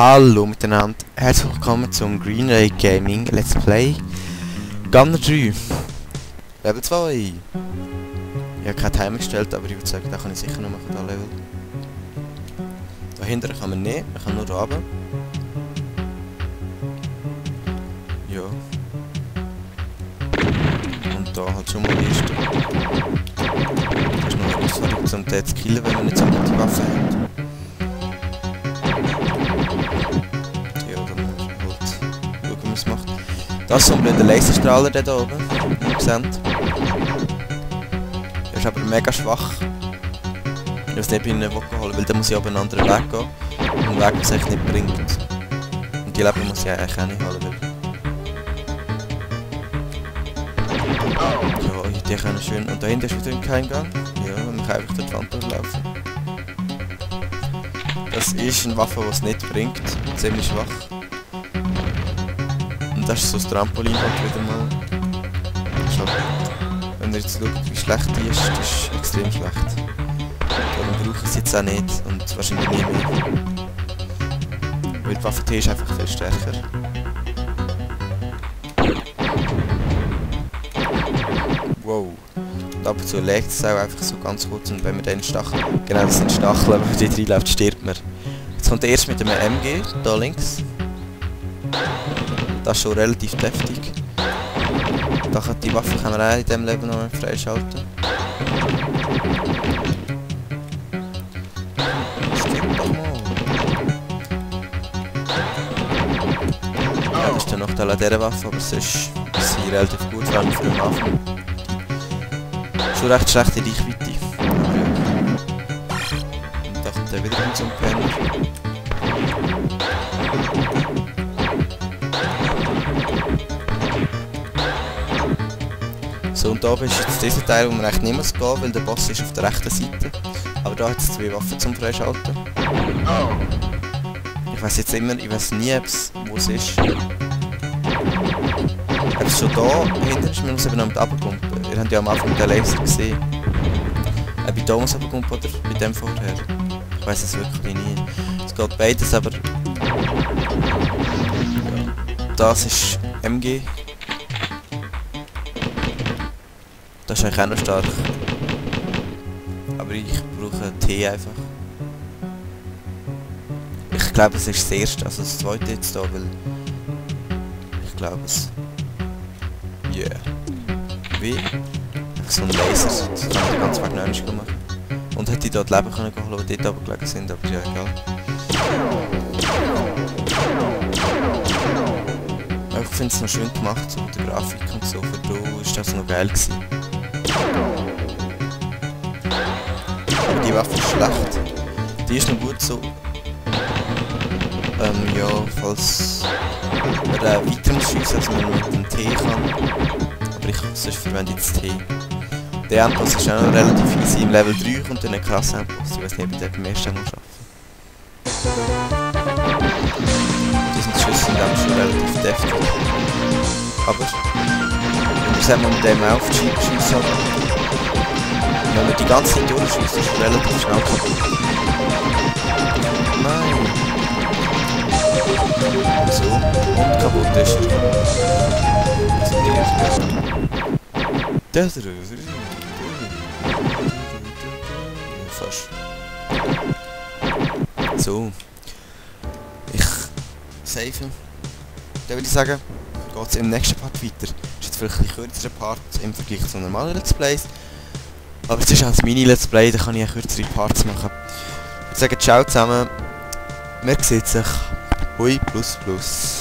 Hallo miteinander, herzlich willkommen zum Green Ray Gaming Let's Play Gunner 3 Level 2. Ich habe keinen Timer gestellt, aber ich würde sagen, da kann ich sicher noch machen, da Level. Dahinter kann man nicht, man kann nur runter. Ja. Und da halt schon mal die erste. Das ist noch eine Herausforderung, um den zu killen, wenn man nicht so gute Waffe hat. Das ist so ein blöder Laserstrahler da oben, wie ihr seht. Der ist aber mega schwach. Ich weiß nicht, ob ich ihn holen, weil der muss ich auf einen anderen Weg gehen. Und einen Weg, der sich nicht bringt. Und die Leben muss ich eigentlich auch nicht holen. Ja, die können schön. Und dahinter ist wieder kein Gang. Ja, man kann einfach durch die Wand durchlaufen. Das ist eine Waffe, die es nicht bringt. Ziemlich schwach. Und das ist so das Trampolin halt wieder mal. Halt, wenn ihr jetzt schaut, wie schlecht die ist, das ist extrem schlecht. Darum brauche ich es jetzt auch nicht und wahrscheinlich nie mehr. Weil die Waffe T ist einfach viel stärker. Wow. Und ab und zu legt es auch einfach so ganz kurz und wenn man den Stachel... Genau, das sind Stacheln, wenn man dort reinläuft, stirbt man. Jetzt kommt er erst mit einem MG, da links. Das ist schon relativ deftig. Die Waffe kann man auch in diesem Leben noch freischalten. Stimmt doch mal. Ja, das ist der Nachteil an dieser Waffe, aber sonst ist sie relativ gut, vor allem für den Anfang. Schon recht schlechte Reichweite. Und da kommt er wieder hin zum Penner. So, und da ist jetzt dieser Teil, wo man eigentlich nicht muss gehen, weil der Boss ist auf der rechten Seite. Aber da hat es zwei Waffen zum Freischalten. Ich weiß jetzt immer, ich weiß nie, wo es ist. Ob es schon da hinten ist, man muss eben noch mit runterpumpen. Ihr habt ja am Anfang den Laser gesehen. Ob ich da muss runterpumpen oder bei dem vorher. Ich weiß es wirklich nie. Es geht beides, aber... Das ist MG. Das ist eigentlich auch noch stark. Aber ich brauche T einfach. Ich glaube, es ist das erste, also das zweite jetzt da, weil... Ich glaube es. Yeah. Wie? Einfach so ein Laser, das kann ich ganz magnetisch gemacht. Und hätte ich dort Leben können holen, die dort oben gelegen sind, aber ja, egal. Ich finde es noch schön gemacht, so mit der Grafik und so, für du ist das noch geil gewesen. Aber die Waffe ist schlecht. Die ist noch gut so. Ja, falls man weiter muss schiessen, als man mit dem T kann. Aber ich sonst verwende jetzt T. Der Endboss ist auch noch relativ easy. Im Level 3 kommt dann ein krasser Endboss. Ich weiß nicht, ob ich den beim ersten Mal schaffe. Die Schüsse sind auch schon relativ deftig. Aber wenn wir mit dem auf die Scheibe schiessen, wenn wir die ganze Zeit durchschiessen, ist es relativ schnell kaputt. Nein! So, und kaputt ist er. Fast. So. Ich save. Dann würde ich sagen, geht es im nächsten Part weiter. Das ist jetzt vielleicht ein kürzerer Part im Vergleich zu normalen Let's Plays. Aber es ist auch ein Mini-Let's Play, da kann ich auch kürzere Parts machen. Ich würde sagen, ciao zusammen. Man sieht sich. Hui plus plus.